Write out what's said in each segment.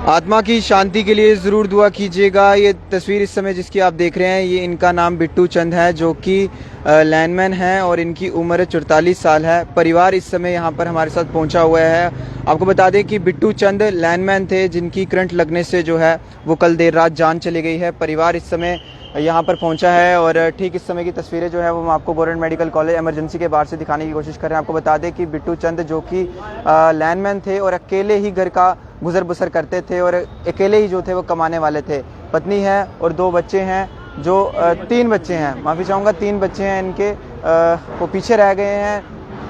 आत्मा की शांति के लिए ज़रूर दुआ कीजिएगा। ये तस्वीर इस समय जिसकी आप देख रहे हैं, ये इनका नाम बिट्टू चंद है, जो कि लाइनमैन है और इनकी उम्र 44 साल है। परिवार इस समय यहाँ पर हमारे साथ पहुँचा हुआ है। आपको बता दें कि बिट्टू चंद लाइनमैन थे, जिनकी करंट लगने से जो है वो कल देर रात जान चली गई है। परिवार इस समय यहाँ पर पहुंचा है और ठीक इस समय की तस्वीरें जो है वो हम आपको गवर्नमेंट मेडिकल कॉलेज इमरजेंसी के बाहर से दिखाने की कोशिश कर रहे हैं। आपको बता दें कि बिट्टू चंद जो कि लाइनमैन थे और अकेले ही घर का गुजर बसर करते थे और अकेले ही जो थे वो कमाने वाले थे। पत्नी है और 2 बच्चे हैं, जो 3 बच्चे हैं, माफ़ी चाहूँगा 3 बच्चे हैं इनके, वो पीछे रह गए हैं।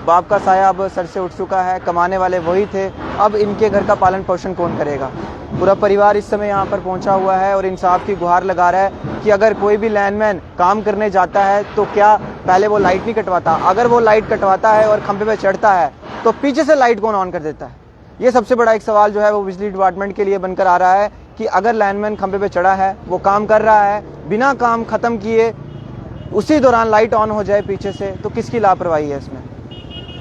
बाप का साया अब सर से उठ चुका है, कमाने वाले वही थे, अब इनके घर का पालन पोषण कौन करेगा। पूरा परिवार इस समय यहाँ पर पहुँचा हुआ है और इंसाफ की गुहार लगा रहा है कि अगर कोई भी लाइनमैन काम करने जाता है तो क्या पहले वो लाइट नहीं कटवाता, अगर वो लाइट कटवाता है और खंभे पे चढ़ता है तो पीछे से लाइट कौन ऑन कर देता है। ये सबसे बड़ा एक सवाल जो है वो बिजली डिपार्टमेंट के लिए बनकर आ रहा है कि अगर लाइनमैन खंभे पे चढ़ा है, वो काम कर रहा है, बिना काम खत्म किए उसी दौरान लाइट ऑन हो जाए पीछे से, तो किसकी लापरवाही है इसमें।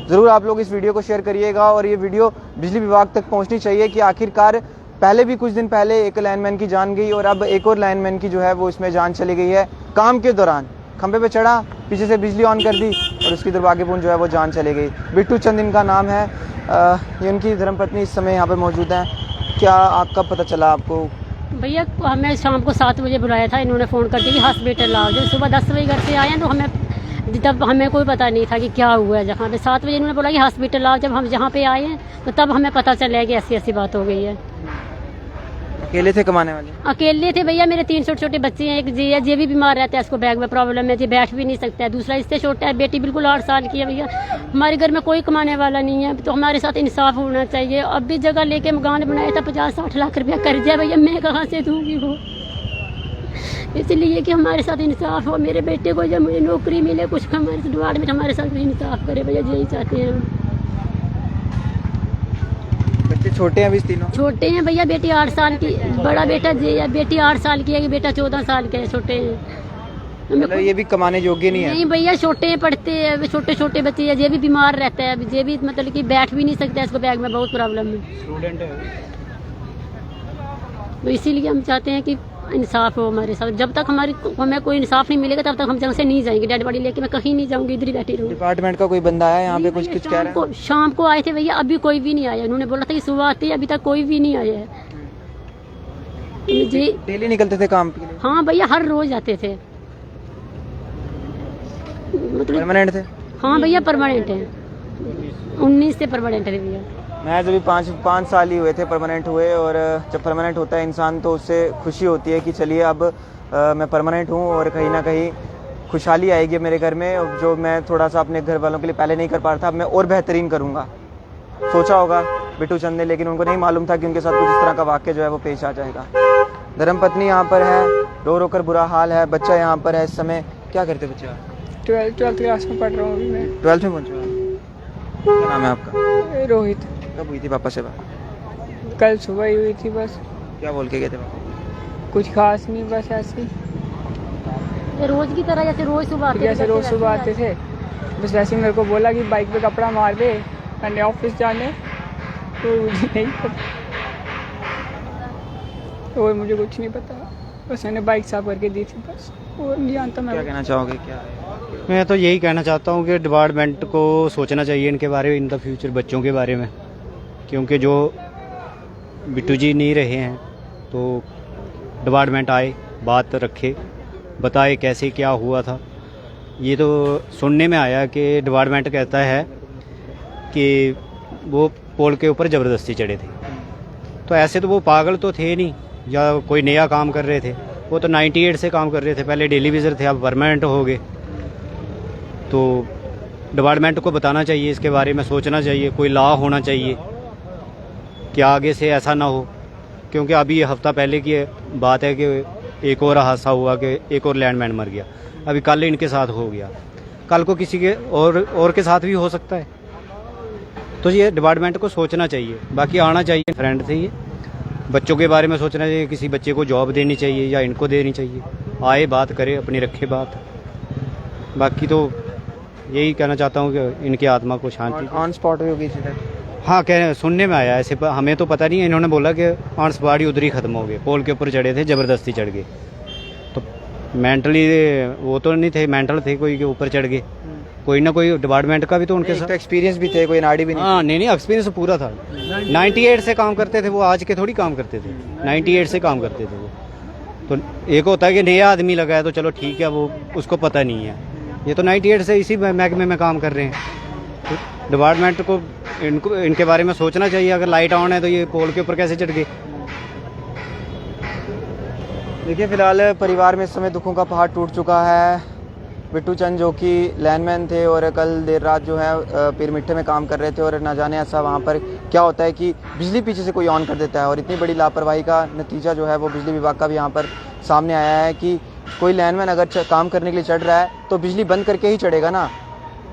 ज़रूर आप लोग इस वीडियो को शेयर करिएगा और ये वीडियो बिजली विभाग तक पहुंचनी चाहिए कि आखिरकार पहले भी कुछ दिन पहले एक लाइनमैन की जान गई और अब एक और लाइनमैन की जो है वो इसमें जान चली गई है। काम के दौरान खंभे पे चढ़ा, पीछे से बिजली ऑन कर दी और उसकी दुर्भाग्यपूर्ण जो है वो जान चली गई। बिट्टू चंद इनका नाम है। ये उनकी धर्मपत्नी इस समय यहाँ पर मौजूद हैं। क्या आपका पता चला आपको? भैया हमें शाम को 7 बजे बुलाया था, इन्होंने फ़ोन कर दिया कि हॉस्पिटल लाओ। जब सुबह 10 बजे घर से आए हैं तो तब हमें कोई पता नहीं था कि क्या हुआ है। जहाँ पे 7 बजे इन्होंने बोला कि हॉस्पिटल लाओ, जब हम जहाँ पे आए हैं तो तब हमें पता चला कि ऐसी ऐसी बात हो गई है। अकेले थे कमाने वाले? अकेले थे भैया, मेरे 3 छोटे छोटे बच्चे हैं। एक जी है, जी भी बीमार रहता है, उसको बैग में प्रॉब्लम है, जी बैठ भी नहीं सकता है। दूसरा इससे छोटा है, बेटी बिल्कुल 8 साल की है। भैया हमारे घर में कोई कमाने वाला नहीं है, तो हमारे साथ इंसाफ होना चाहिए। अब भी जगह लेके मकान बनाया था, 50-60 लाख रुपया कर्जा, भैया मैं कहाँ से दूंगी वो। इसलिए कि हमारे साथ इंसाफ हो, मेरे बेटे को जब मुझे नौकरी मिले, कुछ हमारे डिपार्टमेंट हमारे साथ भी इंसाफ करे भैया, यही चाहते हैं हम। बच्चे छोटे हैं अभी? तीनों छोटे हैं भैया, बेटी 8 साल की, बड़ा बेटा जी है, बेटी 8 साल की है, बेटा 14 साल के है, छोटे हैं। मतलब ये भी कमाने योग्य नहीं है? नहीं भैया, छोटे हैं, पढ़ते हैं, छोटे छोटे बच्चे हैं। ये भी बीमार रहता है, ये भी मतलब कि बैठ भी नहीं सकता है, इसको बैग में बहुत प्रॉब्लम है, स्टूडेंट है। तो इसीलिए हम चाहते हैं कि इंसाफ हो हमारे साथ। जब तक हमें कोई इंसाफ नहीं मिलेगा तब तक हम जगह से नहीं जाएंगे। डेड बॉडी लेके मैं कहीं नहीं जाऊंगी, इधर ही बैठी रहूंगी। डिपार्टमेंट का कोई बंदा आया यहाँ पे कुछ कह रहा है? शाम को आए थे भैया, अभी कोई भी नहीं आया। उन्होंने बोला था कि सुबह आते, अभी तक कोई भी नहीं आया है जी। डेली निकलते थे काम के लिए? हाँ भैया, हर रोज आते थे। मतलब परमानेंट थे? हाँ भैया परमानेंट है, 19 से परमानेंट है भैया। मैं अभी 5 साल ही हुए थे परमानेंट हुए, और जब परमानेंट होता है इंसान तो उससे खुशी होती है कि चलिए अब मैं परमानेंट हूँ और कहीं ना कहीं खुशहाली आएगी मेरे घर में, जो मैं थोड़ा सा अपने घर वालों के लिए पहले नहीं कर पा रहा था, अब मैं और बेहतरीन करूँगा। सोचा होगा बिट्टू चंद ने, लेकिन उनको नहीं मालूम था कि उनके साथ कुछ इस तरह का वाक्य जो है वो पेश आ जाएगा। धर्मपत्नी यहाँ पर है, रो रो कर बुरा हाल है। बच्चा यहाँ पर है इस समय। क्या करते बच्चा? 12th क्लास में पढ़ रहा हूँ मैं। 12th में पहुँचा। क्या नाम है आपका? रोहित। कब हुई थी पापा से बात? कल सुबह ही हुई थी बस। क्या बोल के गए थे पापा? कुछ खास नहीं, बस ऐसे ये रोज की तरह जैसे रोज सुबह आते थे, जैसे रोज सुबह आते थे, बस वैसे ही मेरे को बोला कि बाइक पे कपड़ा मार दे, मैंने ऑफिस जाने, तो मुझे नहीं पता, और मुझे कुछ नहीं पता, बस मैंने बाइक साफ करके दी थी बस, और नहीं जानता मैं। क्या कहना चाहोगे? क्या है? मैं तो यही कहना चाहता हूँ कि डिपार्टमेंट को सोचना चाहिए इनके बारे में, इन द फ्यूचर बच्चों के बारे में, क्योंकि जो बिट्टू जी नहीं रहे हैं तो डिपार्टमेंट आए, बात रखे, बताए कैसे क्या हुआ था। ये तो सुनने में आया कि डिपार्टमेंट कहता है कि वो पोल के ऊपर ज़बरदस्ती चढ़े थे, तो ऐसे तो वो पागल तो थे नहीं या कोई नया काम कर रहे थे, वो तो 98 से काम कर रहे थे, पहले डेली विज़र थे, अब परमानेंट हो गए। तो डिपार्टमेंट को बताना चाहिए, इसके बारे में सोचना चाहिए, कोई लॉ होना चाहिए कि आगे से ऐसा ना हो, क्योंकि अभी हफ्ता पहले की बात है कि एक और हादसा हुआ कि एक और लैंडमैन मर गया, अभी कल इनके साथ हो गया, कल को किसी के और के साथ भी हो सकता है। तो ये डिपार्टमेंट को सोचना चाहिए, बाकी आना चाहिए। फ्रेंड थे ये, बच्चों के बारे में सोचना चाहिए, किसी बच्चे को जॉब देनी चाहिए या इनको देनी चाहिए, आए बात करे, अपनी रखे बात। बाकी तो यही कहना चाहता हूँ कि इनकी आत्मा को शांति। ऑन स्पॉट हुई होगी? हाँ कह सुनने में आया ऐसे, हमें तो पता नहीं है। इन्होंने बोला कि ऑन स्पॉट ही उधर ही ख़त्म हो गए, पोल के ऊपर चढ़े थे, ज़बरदस्ती चढ़ गए। तो मेंटली वो तो नहीं थे, मेंटल थे, कोई के ऊपर चढ़ गए। कोई ना कोई डिपार्टमेंट का भी तो उनके साथ एक्सपीरियंस भी थे, कोई नाड़ी भी नहीं। हाँ नहीं एक्सपीरियंस पूरा था। 98 से काम करते थे वो, आज के थोड़ी काम करते थे। 98 से काम करते थे वो। तो एक होता है कि नया आदमी लगा है तो चलो ठीक है, वो उसको पता नहीं है। ये तो 98 से इसी महकमे में काम कर रहे हैं। तो डिपार्टमेंट को इनके बारे में सोचना चाहिए। अगर लाइट ऑन है तो ये पोल के ऊपर कैसे चढ़ गए। देखिए फिलहाल परिवार में इस समय दुखों का पहाड़ टूट चुका है। बिट्टू चंद जो कि लाइनमैन थे और कल देर रात जो है पीरमिट्ठे में काम कर रहे थे, और ना जाने ऐसा वहाँ पर क्या होता है कि बिजली पीछे से कोई ऑन कर देता है, और इतनी बड़ी लापरवाही का नतीजा जो है वो बिजली विभाग का भी यहाँ पर सामने आया है कि कोई लाइनमैन अगर काम करने के लिए चढ़ रहा है तो बिजली बंद करके ही चढ़ेगा ना,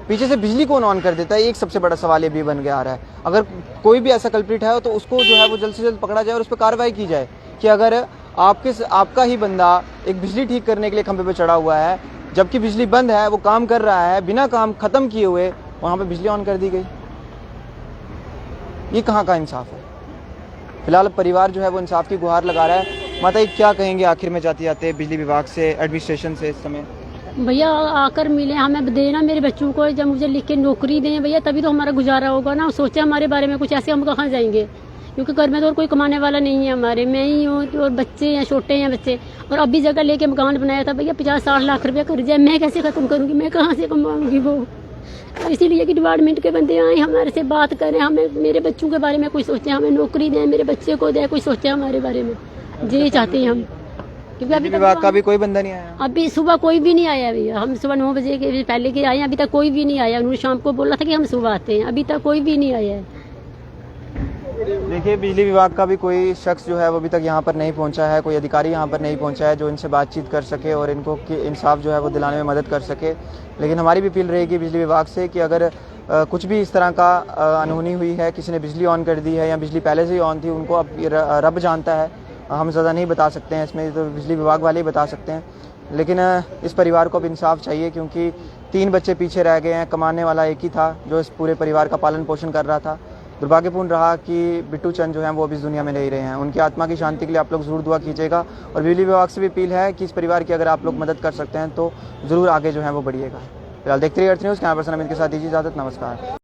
पीछे से बिजली कौन ऑन कर देता है। एक सबसे बड़ा सवाल ये भी बन के आ रहा है। अगर कोई भी ऐसा कल्प्रिट है तो उसको जो है वो जल्द से जल्द पकड़ा जाए और उस पर कार्रवाई की जाए कि अगर आपका ही बंदा एक बिजली ठीक करने के लिए खंभे पर चढ़ा हुआ है, जबकि बिजली बंद है, वो काम कर रहा है, बिना काम खत्म किए हुए वहाँ पे बिजली ऑन कर दी गई। ये कहाँ का इंसाफ है। फिलहाल परिवार जो है वो इंसाफ की गुहार लगा रहा है। माता ये क्या कहेंगे आखिर में जाते जाते बिजली विभाग से, एडमिनिस्ट्रेशन से इस समय? भैया आकर मिले, हमें देना मेरे बच्चों को, जब मुझे लिख के नौकरी दें भैया तभी तो हमारा गुजारा होगा ना। सोचे हमारे बारे में कुछ, ऐसे हम कहाँ जाएंगे, क्योंकि घर में तो और कोई कमाने वाला नहीं है हमारे। मैं ही हूँ और बच्चे हैं, छोटे हैं बच्चे, और अभी जगह लेके मकान बनाया था भैया 50-60 लाख रुपया कर जाए, मैं कैसे ख़त्म करूँगी, मैं कहाँ से कमाऊँगी वो। तो इसीलिए कि डिपार्टमेंट के बंदे आए हमारे से बात करें, हमें मेरे बच्चों के बारे में कुछ सोचें, हमें नौकरी दें, मेरे बच्चे को दें, कुछ सोचें हमारे बारे में। ये चाहते हैं हम, क्योंकि अभी विभाग का भी कोई बंदा नहीं आया। अभी सुबह कोई भी नहीं आया भैया। हम सुबह 9 बजे के पहले के आए हैं, अभी तक कोई भी नहीं आया। उन्होंने शाम को बोला था कि हम सुबह आते हैं, अभी तक कोई भी नहीं आया है। देखिए बिजली विभाग का भी कोई शख्स जो है वो अभी तक यहाँ पर नहीं पहुँचा है, कोई अधिकारी यहाँ पर नहीं पहुँचा है जो इनसे बातचीत कर सके और इनको इंसाफ जो है वो दिलाने में मदद कर सके। लेकिन हमारी भी अपील रहेगी बिजली विभाग से कि अगर कुछ भी इस तरह का अनहोनी हुई है, किसी ने बिजली ऑन कर दी है या बिजली पहले से ही ऑन थी, उनको अब रब जानता है, हम ज़्यादा नहीं बता सकते हैं इसमें, तो बिजली विभाग वाले ही बता सकते हैं। लेकिन इस परिवार को अब इंसाफ चाहिए, क्योंकि 3 बच्चे पीछे रह गए हैं, कमाने वाला एक ही था जो इस पूरे परिवार का पालन पोषण कर रहा था। दुर्भाग्यपूर्ण रहा कि बिट्टू चंद जो हैं वो अब इस दुनिया में नहीं रहे हैं। उनकी आत्मा की शांति के लिए आप लोग ज़रूर दुआ कीजिएगा, और बिजली विभाग से भी अपील है कि इस परिवार की अगर आप लोग मदद कर सकते हैं तो ज़रूर आगे जो है वो बढ़िएगा। फिलहाल देखते रहिए अर्थ न्यूज़। कैमरा पर्सन अमित के साथ दीजिए इजाज़त। नमस्कार।